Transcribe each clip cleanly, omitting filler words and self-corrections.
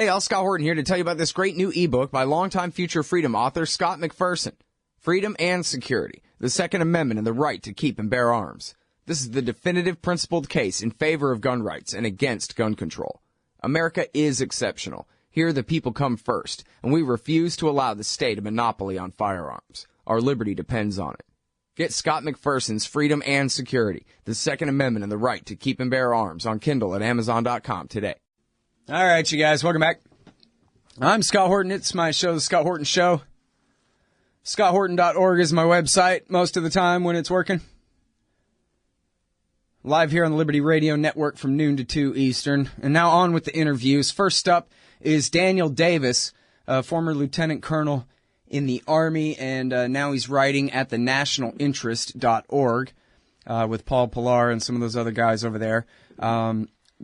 Hey, all, Scott Horton here to tell you about this great new ebook by longtime future freedom author Scott McPherson, Freedom and Security, the Second Amendment and the Right to Keep and Bear Arms. This is the definitive principled case in favor of gun rights and against gun control. America is exceptional. Here the people come first, and we refuse to allow the state a monopoly on firearms. Our liberty depends on it. Get Scott McPherson's Freedom and Security, the Second Amendment and the Right to Keep and Bear Arms on Kindle at Amazon.com today. All right, you guys, welcome back. I'm Scott Horton. It's my show, The Scott Horton Show. ScottHorton.org is my website most of the time when it's working. Live here on the Liberty Radio Network from noon to 2 Eastern. And now on with the interviews. First up is Daniel Davis, a former lieutenant colonel in the Army, and now he's writing at the nationalinterest.org with Paul Pillar and some of those other guys over there.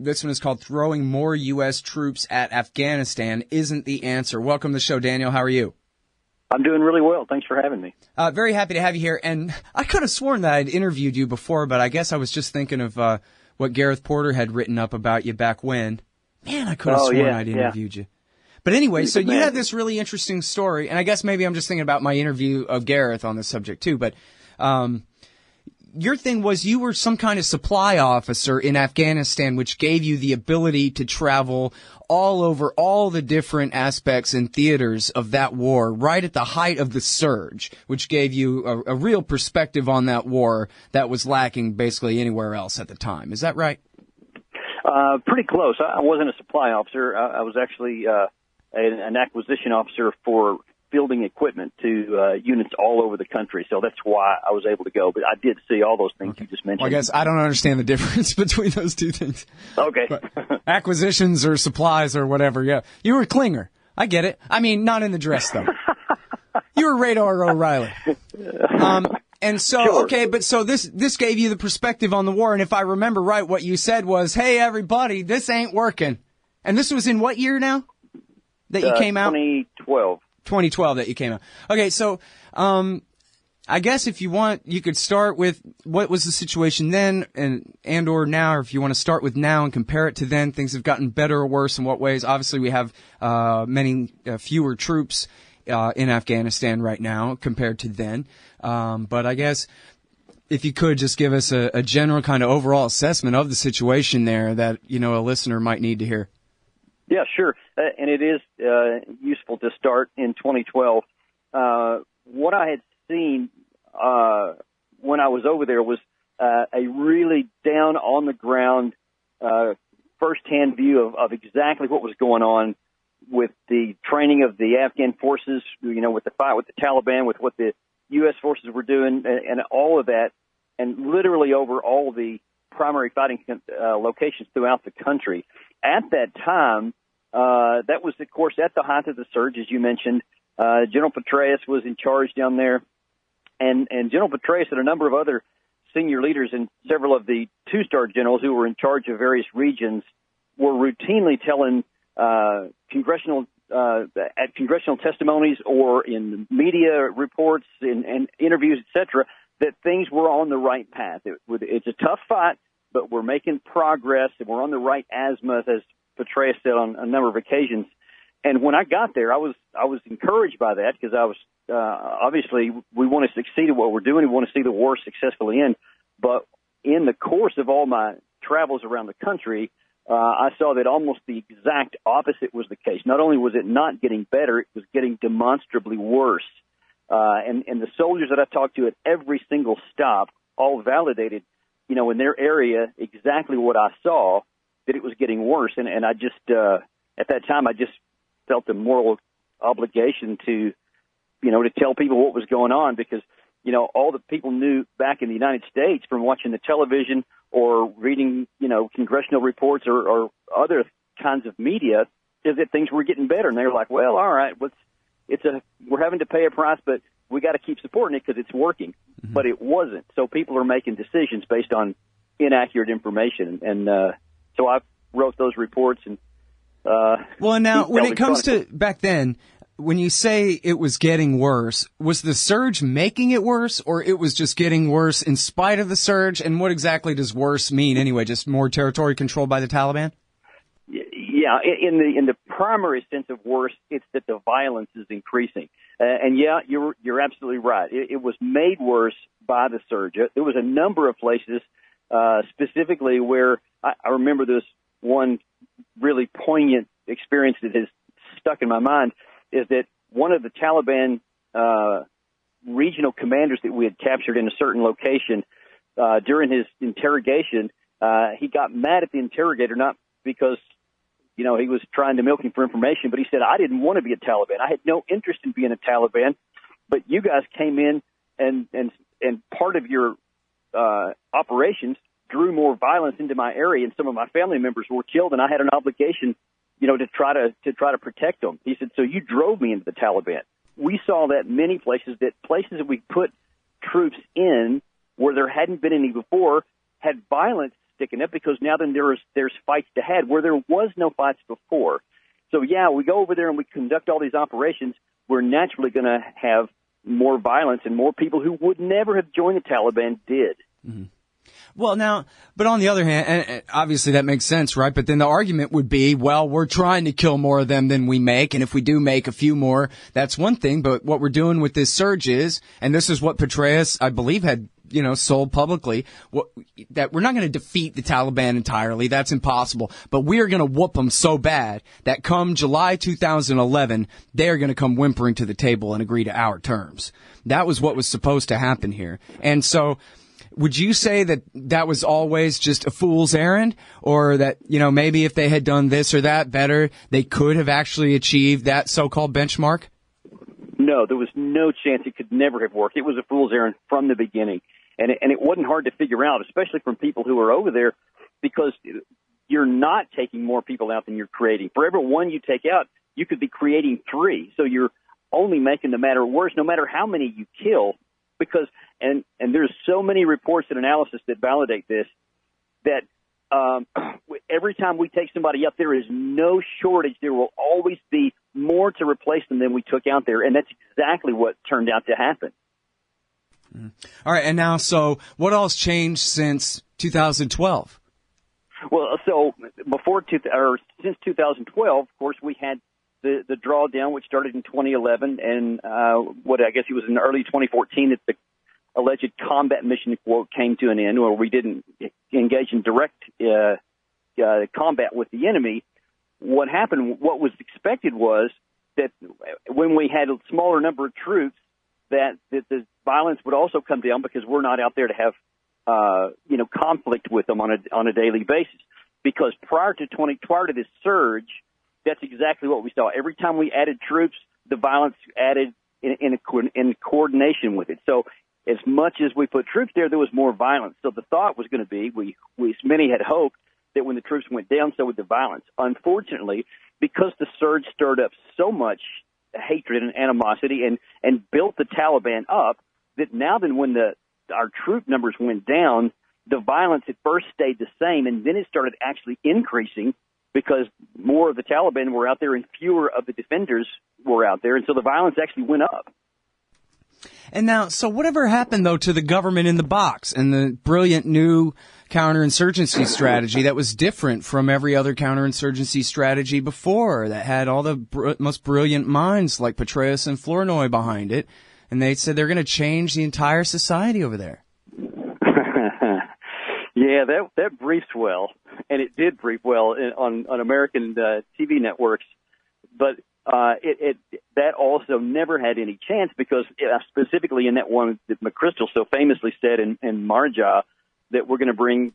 This one is called Throwing More U.S. Troops at Afghanistan Isn't the Answer. Welcome to the show, Daniel. How are you? I'm doing really well. Thanks for having me. Very happy to have you here. And I could have sworn that I'd interviewed you before, but I guess I was just thinking of what Gareth Porter had written up about you back when. Man, I could have sworn I'd interviewed you. But anyway, so you had this really interesting story, and I guess maybe I'm just thinking about my interview of Gareth on this subject too, but your thing was you were some kind of supply officer in Afghanistan, which gave you the ability to travel all over all the different aspects and theaters of that war right at the height of the surge, which gave you a real perspective on that war that was lacking basically anywhere else at the time. Is that right? Pretty close. I wasn't a supply officer. I was actually an acquisition officer for fielding equipment to units all over the country. So that's why I was able to go. But I did see all those things you just mentioned. Well, I guess I don't understand the difference between those two things. Okay. Acquisitions or supplies or whatever, yeah. You were a clinger. I get it. I mean, not in the dress, though. You were Radar O'Reilly. And so, sure. Okay, but so this gave you the perspective on the war. And if I remember right, what you said was, hey, everybody, this ain't working. And this was in what year now that you came out? 2012. 2012 that you came out. Okay, so I guess if you want, you could start with what was the situation then and or now, or if you want to start with now and compare it to then, things have gotten better or worse in what ways? Obviously, we have many fewer troops in Afghanistan right now compared to then. But I guess if you could just give us a general kind of overall assessment of the situation there that, you know, a listener might need to hear. Yeah, sure. And it is useful to start in 2012. What I had seen when I was over there was a really down on the ground, firsthand view of exactly what was going on with the training of the Afghan forces, you know, with the fight with the Taliban, with what the U.S. forces were doing, and all of that, and literally over all the primary fighting locations throughout the country. At that time, that was, of course, at the height of the surge, as you mentioned. General Petraeus was in charge down there, and General Petraeus and a number of other senior leaders and several of the two-star generals who were in charge of various regions were routinely telling congressional testimonies or in media reports and interviews, etc., that things were on the right path. It's a tough fight, but we're making progress, and we're on the right azimuth, as Petraeus said on a number of occasions. And when I got there, I was encouraged by that, because I was obviously we want to succeed at what we're doing. We want to see the war successfully end. But in the course of all my travels around the country, I saw that almost the exact opposite was the case. Not only was it not getting better, it was getting demonstrably worse. And the soldiers that I talked to at every single stop all validated, you know, in their area exactly what I saw, that it was getting worse. And I just, at that time, I just felt the moral obligation to, you know, to tell people what was going on, because, you know, all the people knew back in the United States from watching the television or reading, you know, congressional reports or other kinds of media, is that things were getting better. And they were like, well, all right, we're having to pay a price, but we got to keep supporting it because it's working. Mm-hmm. But it wasn't. So people are making decisions based on inaccurate information. And so I wrote those reports. And well, now, when it comes to back then, when you say it was getting worse, was the surge making it worse, or it was just getting worse in spite of the surge? And what exactly does worse mean anyway? Just more territory controlled by the Taliban? Yeah, Yeah, in the primary sense of worse, it's that the violence is increasing. And yeah, you're absolutely right. It was made worse by the surge. There was a number of places, specifically where I remember this one really poignant experience that has stuck in my mind, is that one of the Taliban regional commanders that we had captured in a certain location during his interrogation, he got mad at the interrogator, not because he was trying to milk him for information, but he said, I didn't want to be a Taliban. I had no interest in being a Taliban, but you guys came in and part of your operations drew more violence into my area, and some of my family members were killed, and I had an obligation, to try to protect them. He said, so you drove me into the Taliban. We saw that many places that we put troops in where there hadn't been any before had violence sticking up, because now then there's fights to have where there was no fights before. So yeah, we go over there and we conduct all these operations. We're naturally going to have more violence, and more people who would never have joined the Taliban did. Mm-hmm. Well, now, but on the other hand, and obviously that makes sense, right? But then the argument would be, well, we're trying to kill more of them than we make, and if we do make a few more, that's one thing. But what we're doing with this surge is, and this is what Petraeus, I believe, had sold publicly, that we're not going to defeat the Taliban entirely. That's impossible. But we are going to whoop them so bad that come July 2011, they are going to come whimpering to the table and agree to our terms. That was what was supposed to happen here. And so, would you say that was always just a fool's errand, or that, maybe if they had done this or that better, they could have actually achieved that so-called benchmark? No, there was no chance. It could never have worked. It was a fool's errand from the beginning. And it wasn't hard to figure out, especially from people who are over there, because you're not taking more people out than you're creating. For every one you take out, you could be creating 3. So you're only making the matter worse, no matter how many you kill, because and there's so many reports and analysis that validate this, that every time we take somebody up, there is no shortage. There will always be more to replace them than we took out there, and that's exactly what turned out to happen. All right, and now, so what else changed since 2012? Well, so since 2012, of course, we had the drawdown, which started in 2011, and I guess it was in early 2014 that the alleged combat mission, quote, came to an end, where we didn't engage in direct combat with the enemy. What happened, what was expected was that when we had a smaller number of troops, that the violence would also come down, because we're not out there to have conflict with them on a daily basis. Because prior to this surge, that's exactly what we saw. Every time we added troops, the violence added in coordination with it. So as much as we put troops there was more violence. So the thought was going to be, many had hoped that when the troops went down, so would the violence. Unfortunately, because the surge stirred up so much hatred and animosity and built the Taliban up, that now then when our troop numbers went down, the violence at first stayed the same, and then it started actually increasing, because more of the Taliban were out there and fewer of the defenders were out there, and so the violence actually went up. And now, so whatever happened, though, to the government in the box and the brilliant new counterinsurgency strategy that was different from every other counterinsurgency strategy before, that had all the most brilliant minds like Petraeus and Flournoy behind it, and they said they're going to change the entire society over there? Yeah, that briefs well, and it did brief well on American TV networks, but that also never had any chance, because specifically in that one that McChrystal so famously said in Marja, that we're going to bring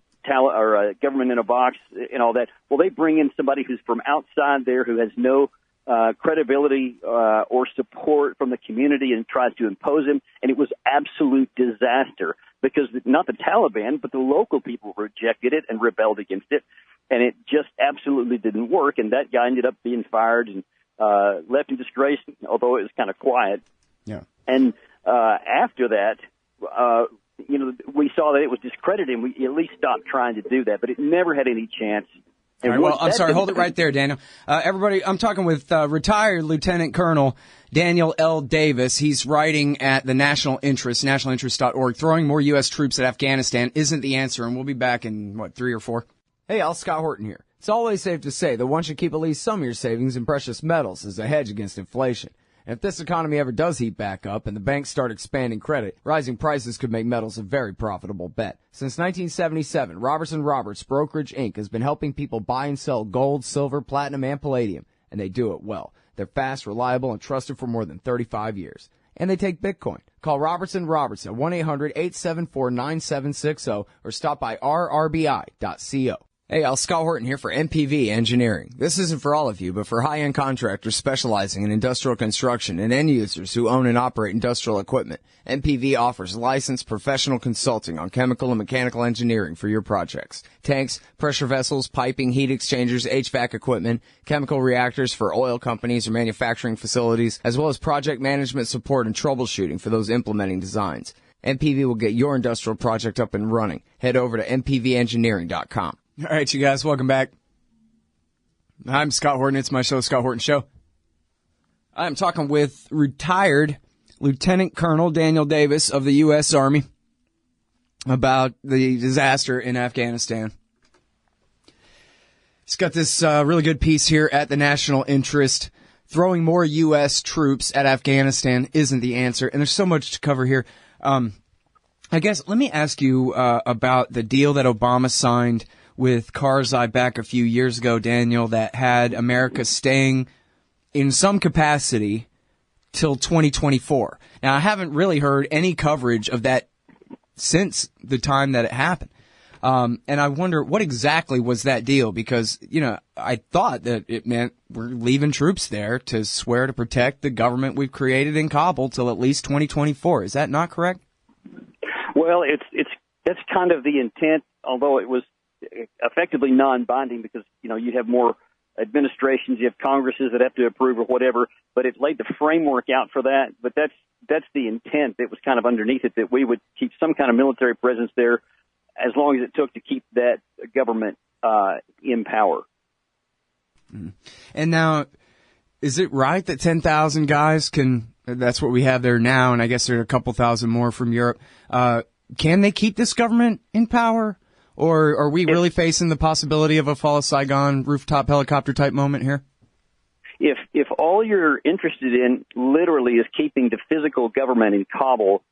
government in a box and all that. Well, they bring in somebody who's from outside there, who has no credibility or support from the community, and tries to impose him, and it was absolute disaster, because not the Taliban, but the local people rejected it and rebelled against it, and it just absolutely didn't work, and that guy ended up being fired and left in disgrace, although it was kind of quiet. Yeah. And after that, we saw that it was discredited, and we at least stopped trying to do that, but it never had any chance. All right, well, I'm sorry, hold it right there, Daniel. Everybody, I'm talking with retired Lieutenant Colonel Daniel L. Davis. He's writing at the National Interest, nationalinterest.org. Throwing more U.S. troops at Afghanistan isn't the answer, and we'll be back in, 3 or 4? Hey, Al, Scott Horton here. It's always safe to say that one should keep at least some of your savings in precious metals as a hedge against inflation. And if this economy ever does heat back up and the banks start expanding credit, rising prices could make metals a very profitable bet. Since 1977, Robertson Roberts Brokerage Inc. has been helping people buy and sell gold, silver, platinum, and palladium, and they do it well. They're fast, reliable, and trusted for more than 35 years. And they take Bitcoin. Call Robertson Roberts at 1-800-874-9760 or stop by rrbi.co. Hey, Scott Horton here for MPV Engineering. This isn't for all of you, but for high-end contractors specializing in industrial construction and end users who own and operate industrial equipment. MPV offers licensed professional consulting on chemical and mechanical engineering for your projects. Tanks, pressure vessels, piping, heat exchangers, HVAC equipment, chemical reactors for oil companies or manufacturing facilities, as well as project management support and troubleshooting for those implementing designs. MPV will get your industrial project up and running. Head over to mpvengineering.com. All right, you guys, welcome back. I'm Scott Horton. It's my show, Scott Horton Show. I'm talking with retired Lieutenant Colonel Daniel Davis of the U.S. Army about the disaster in Afghanistan. He's got this really good piece here at the National Interest. Throwing more U.S. troops at Afghanistan isn't the answer, and there's so much to cover here. I guess let me ask you about the deal that Obama signed with Karzai back a few years ago, Daniel, that had America staying in some capacity till 2024. Now, I haven't really heard any coverage of that since the time that it happened. And I wonder, what exactly was that deal? Because, you know, I thought that it meant we're leaving troops there to swear to protect the government we've created in Kabul till at least 2024. Is that not correct? Well, that's kind of the intent, although it was effectively non-binding because, you know, you'd have more administrations, you have Congresses that have to approve or whatever, but it laid the framework out for that. But that's the intent that was kind of underneath it, that we would keep some kind of military presence there as long as it took to keep that government in power. Mm-hmm. And now, is it right that 10,000 guys that's what we have there now, and I guess there are a couple thousand more from Europe, can they keep this government in power? Or are we really facing the possibility of a fall of Saigon rooftop helicopter type moment here? If all you're interested in literally is keeping the physical government in Kabul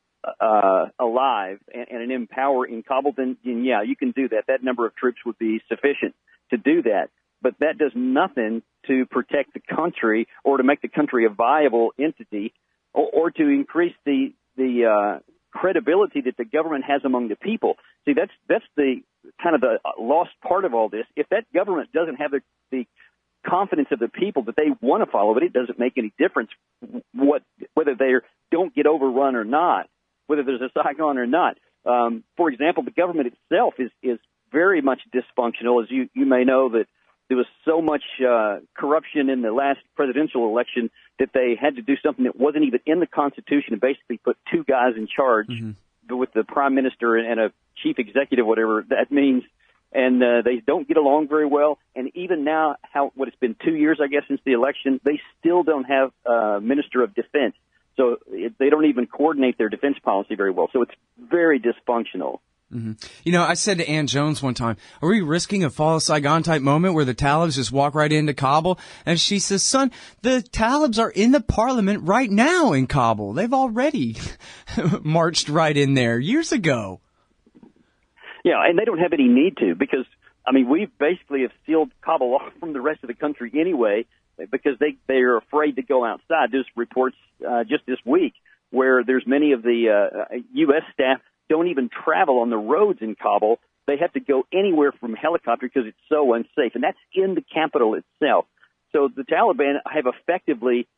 alive and in power in Kabul, then yeah, you can do that. That number of troops would be sufficient to do that. But that does nothing to protect the country or to make the country a viable entity or to increase the credibility that the government has among the people. See, that's the kind of the lost part of all this. If that government doesn't have the confidence of the people that they want to follow it, it doesn't make any difference whether they don't get overrun or not, whether there's a Saigon or not. For example, the government itself is very much dysfunctional. As you may know, that there was so much corruption in the last presidential election that they had to do something that wasn't even in the Constitution and basically put two guys in charge with the prime minister and a chief executive, whatever that means. And they don't get along very well. And even now, it's been 2 years, I guess, since the election, they still don't have a minister of defense. So they don't even coordinate their defense policy very well. So it's very dysfunctional. Mm-hmm. You know, I said to Ann Jones one time, are we risking a fall of Saigon type moment where the Talibs just walk right into Kabul? And she says, son, the Talibs are in the parliament right now in Kabul. They've already marched right in there years ago. Yeah, and they don't have any need to because, I mean, we basically have sealed Kabul off from the rest of the country anyway because they are afraid to go outside. There's reports just this week where there's many of the U.S. staff don't even travel on the roads in Kabul. They have to go anywhere from helicopter because it's so unsafe, and that's in the capital itself. So the Taliban have effectively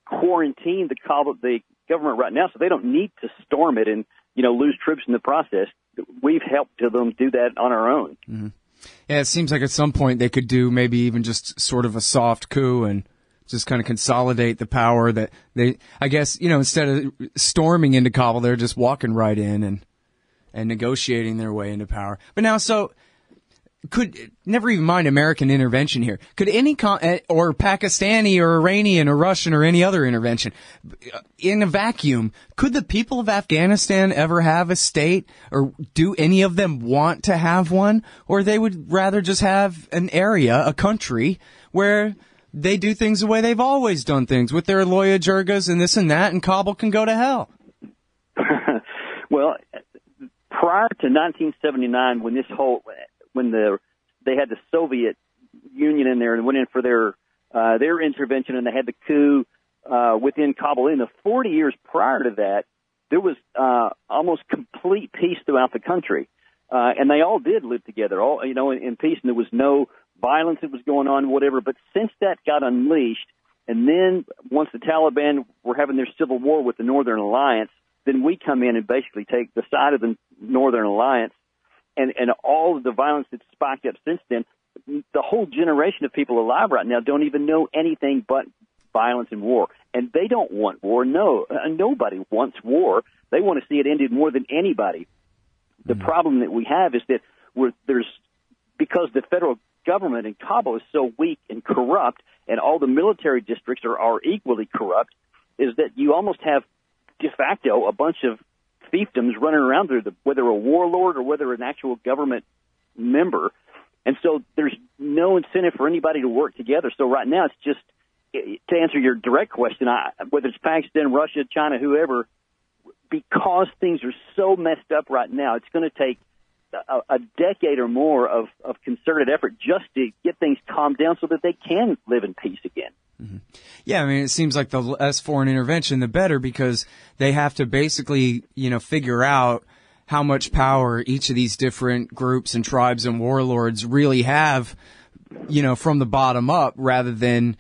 quarantined the government right now, so they don't need to storm it and, you know, lose troops in the process. We've helped them do that on our own. Mm-hmm. Yeah, it seems like at some point they could do maybe even just sort of a soft coup and just kind of consolidate the power that they, I guess, you know, instead of storming into Kabul, they're just walking right in and negotiating their way into power. But now, so never even mind American intervention here. Could any or Pakistani or Iranian or Russian or any other intervention in a vacuum, could the people of Afghanistan ever have a state, or do any of them want to have one, or they would rather just have an area, a country where they do things the way they've always done things with their Loya Jirgas and this and that, and Kabul can go to hell? Well, prior to 1979, when they had the Soviet Union in there and went in for their intervention, and they had the coup within Kabul. In the 40 years prior to that, there was almost complete peace throughout the country, and they all did live together, all in peace, and there was no violence that was going on, whatever. But since that got unleashed, and then once the Taliban were having their civil war with the Northern Alliance, then we come in and basically take the side of the Northern Alliance. And all of the violence that's spiked up since then, the whole generation of people alive right now don't even know anything but violence and war. And they don't want war. No, nobody wants war. They want to see it ended more than anybody. The problem that we have is that because the federal government in Kabul is so weak and corrupt, and all the military districts are equally corrupt, is that you almost have de facto a bunch of fiefdoms running around there, whether a warlord or whether an actual government member. And so there's no incentive for anybody to work together. So right now it's just, to answer your direct question, whether it's Pakistan, Russia, China, whoever, because things are so messed up right now, it's going to take a decade or more of concerted effort just to get things calmed down so that they can live in peace again. Mm-hmm. Yeah, I mean, it seems like the less foreign intervention, the better, because they have to basically, figure out how much power each of these different groups and tribes and warlords really have, from the bottom up, rather than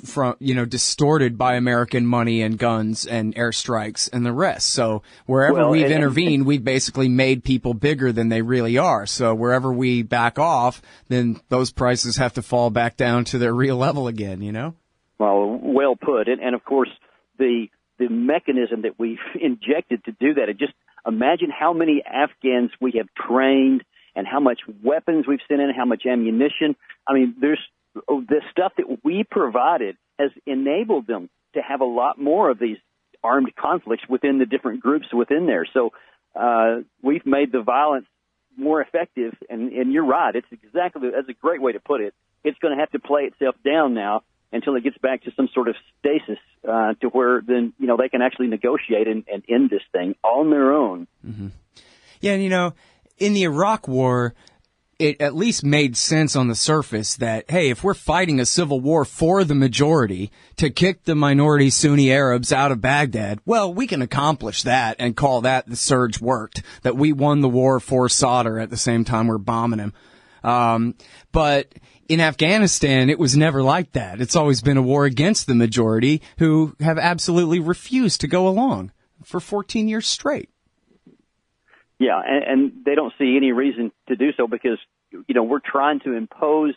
from, distorted by American money and guns and airstrikes and the rest. So wherever we've intervened, we've basically made people bigger than they really are. So wherever we back off, then those prices have to fall back down to their real level again, Well put. And of course, the mechanism that we've injected to do that, just imagine how many Afghans we have trained and how much weapons we've sent in, how much ammunition. I mean, the stuff that we provided has enabled them to have a lot more of these armed conflicts within the different groups within there. So we've made the violence more effective, and you're right. That's a great way to put it. It's going to have to play itself down now until it gets back to some sort of stasis to where then, they can actually negotiate and end this thing on their own. Mm-hmm. Yeah, and, in the Iraq War, it at least made sense on the surface that, hey, if we're fighting a civil war for the majority to kick the minority Sunni Arabs out of Baghdad, well, we can accomplish that and call that the surge worked, that we won the war for Sadr at the same time we're bombing him. But in Afghanistan, it was never like that. It's always been a war against the majority, who have absolutely refused to go along for 14 years straight. Yeah, and they don't see any reason to do so because, we're trying to impose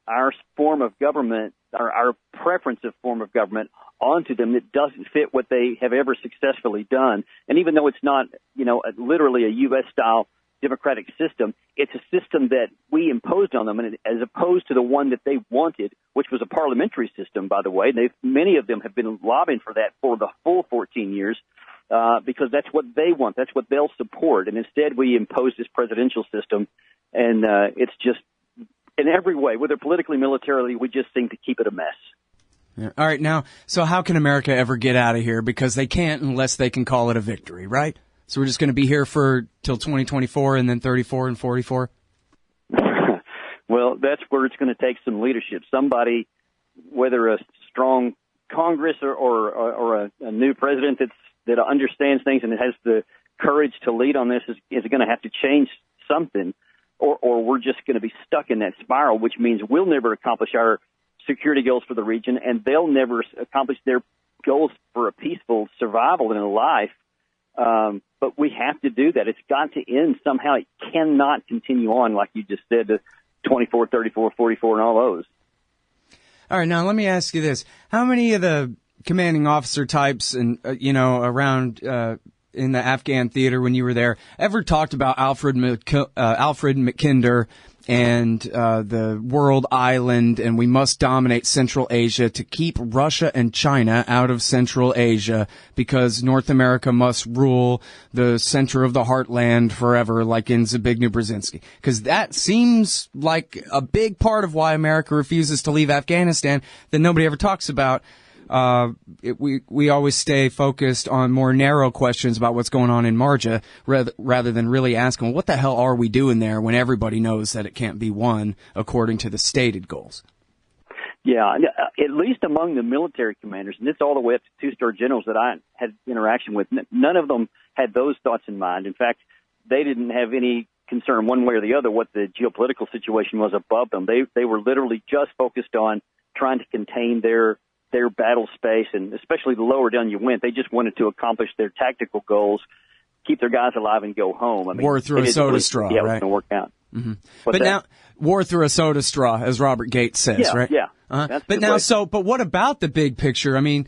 our form of government, our preference of form of government onto them that doesn't fit what they have ever successfully done. And even though it's not, literally a U.S.-style democratic system, it's a system that we imposed on them, and as opposed to the one that they wanted, which was a parliamentary system, by the way. Many of them have been lobbying for that for the full 14 years. Because that's what they want. That's what they'll support. And instead we impose this presidential system, and it's just, in every way, whether politically, militarily, we just seem to keep it a mess. Yeah. All right, now, so how can America ever get out of here? Because they can't unless they can call it a victory, right? So we're just going to be here till 2024 and then 34 and 44? Well, that's where it's going to take some leadership. Somebody, whether a strong Congress or a new president that understands things and has the courage to lead on this is going to have to change something, or we're just going to be stuck in that spiral, which means we'll never accomplish our security goals for the region, and they'll never accomplish their goals for a peaceful survival in a life. But we have to do that. It's got to end somehow. It cannot continue on, like you just said, to 24, 34, 44, and all those. All right, now let me ask you this. How many of the commanding officer types and, around in the Afghan theater when you were there ever talked about Alfred Mackinder and the world island, and we must dominate Central Asia to keep Russia and China out of Central Asia, because North America must rule the center of the heartland forever, like in Zbigniew Brzezinski. Because that seems like a big part of why America refuses to leave Afghanistan that nobody ever talks about. We always stay focused on more narrow questions about what's going on in Marja rather than really asking, well, what the hell are we doing there, when everybody knows that it can't be won according to the stated goals? Yeah, at least among the military commanders, and it's all the way up to two-star generals that I had interaction with, none of them had those thoughts in mind. In fact, they didn't have any concern one way or the other what the geopolitical situation was above them. They were literally just focused on trying to contain their battle space, and especially the lower down you went, they just wanted to accomplish their tactical goals, keep their guys alive, and go home. I mean, war through a soda straw, yeah, right? It was going to work out. Mm-hmm. But now, war through a soda straw, as Robert Gates says, right? Yeah. But now, but what about the big picture? I mean,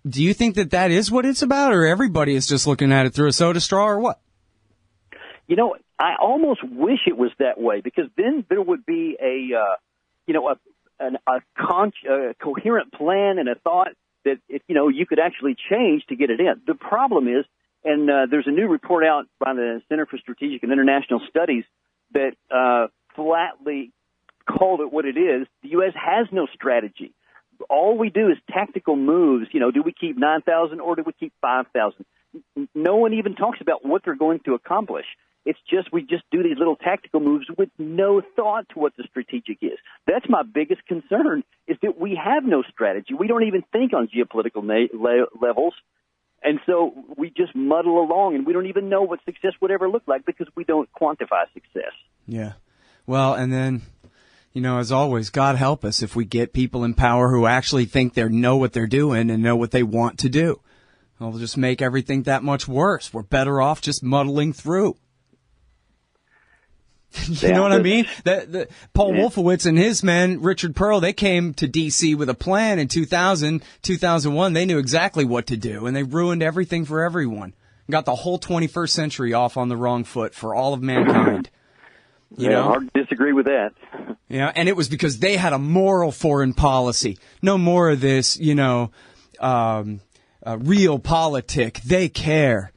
do you think that is what it's about, or everybody is just looking at it through a soda straw, or what? You know, I almost wish it was that way, because then there would be a coherent plan and a thought that you could actually change to get it in. The problem is, and there's a new report out by the Center for Strategic and International Studies that flatly called it what it is. The U.S. has no strategy. All we do is tactical moves. Do we keep 9,000 or do we keep 5,000? No one even talks about what they're going to accomplish. It's just we just do these little tactical moves with no thought to what the strategic is. That's my biggest concern, is that we have no strategy. We don't even think on geopolitical levels. And so we just muddle along, and we don't even know what success would ever look like because we don't quantify success. Yeah. Well, and then, as always, God help us if we get people in power who actually think they know what they're doing and know what they want to do. It'll just make everything that much worse. We're better off just muddling through. You know what I mean? Paul Wolfowitz and his men, Richard Pearl, they came to D.C. with a plan in 2000, 2001. They knew exactly what to do, and they ruined everything for everyone. Got the whole 21st century off on the wrong foot for all of mankind. You know? Hard to disagree with that. Yeah, and it was because they had a moral foreign policy. No more of this, realpolitik. They care.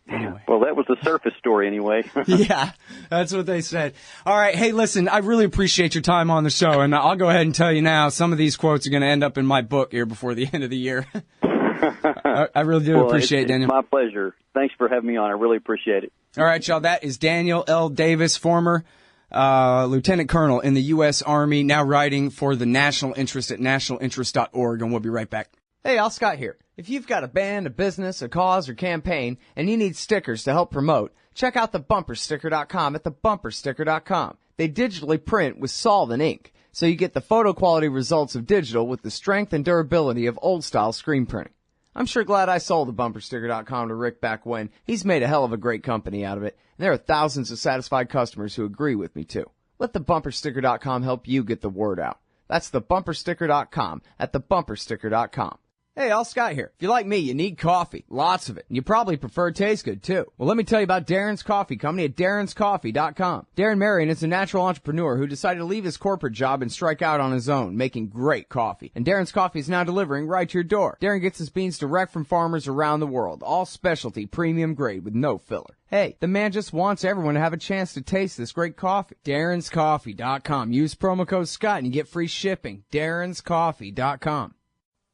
Anyway. Well, that was the surface story anyway. Yeah, that's what they said. All right. Hey, listen, I really appreciate your time on the show, and I'll go ahead and tell you now, some of these quotes are going to end up in my book here before the end of the year. I really do appreciate it, Daniel. It's my pleasure. Thanks for having me on. I really appreciate it. All right, y'all. That is Daniel L. Davis, former lieutenant colonel in the U.S. Army, now writing for the National Interest at nationalinterest.org, and we'll be right back. Hey, Al Scott here. If you've got a band, a business, a cause, or campaign, and you need stickers to help promote, check out thebumpersticker.com at thebumpersticker.com. They digitally print with solvent ink, so you get the photo quality results of digital with the strength and durability of old-style screen printing. I'm sure glad I sold thebumpersticker.com to Rick back when. He's made a hell of a great company out of it, and there are thousands of satisfied customers who agree with me, too. Let thebumpersticker.com help you get the word out. That's thebumpersticker.com at thebumpersticker.com. Hey, Al Scott here. If you're like me, you need coffee. Lots of it. And you probably prefer it tastes good, too. Well, let me tell you about Darren's Coffee Company at darrenscoffee.com. Darren Marion is a natural entrepreneur who decided to leave his corporate job and strike out on his own, making great coffee. And Darren's Coffee is now delivering right to your door. Darren gets his beans direct from farmers around the world. All specialty, premium grade with no filler. Hey, the man just wants everyone to have a chance to taste this great coffee. darrenscoffee.com. Use promo code Scott and you get free shipping. darrenscoffee.com.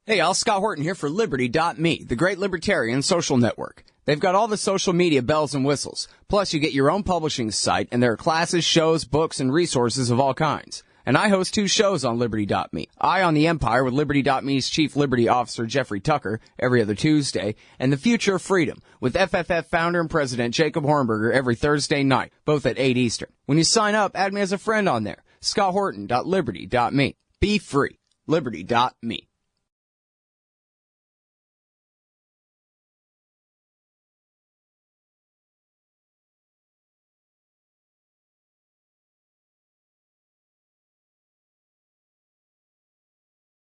Hey, Al, Scott Horton here for Liberty.me, the great libertarian social network. They've got all the social media bells and whistles. Plus, you get your own publishing site, and there are classes, shows, books, and resources of all kinds. And I host 2 shows on Liberty.me. Eye on the Empire with Liberty.me's Chief Liberty Officer Jeffrey Tucker every other Tuesday, and The Future of Freedom with FFF founder and president Jacob Hornberger every Thursday night, both at 8 Eastern. When you sign up, add me as a friend on there. ScottHorton.Liberty.me. Be free. Liberty.me.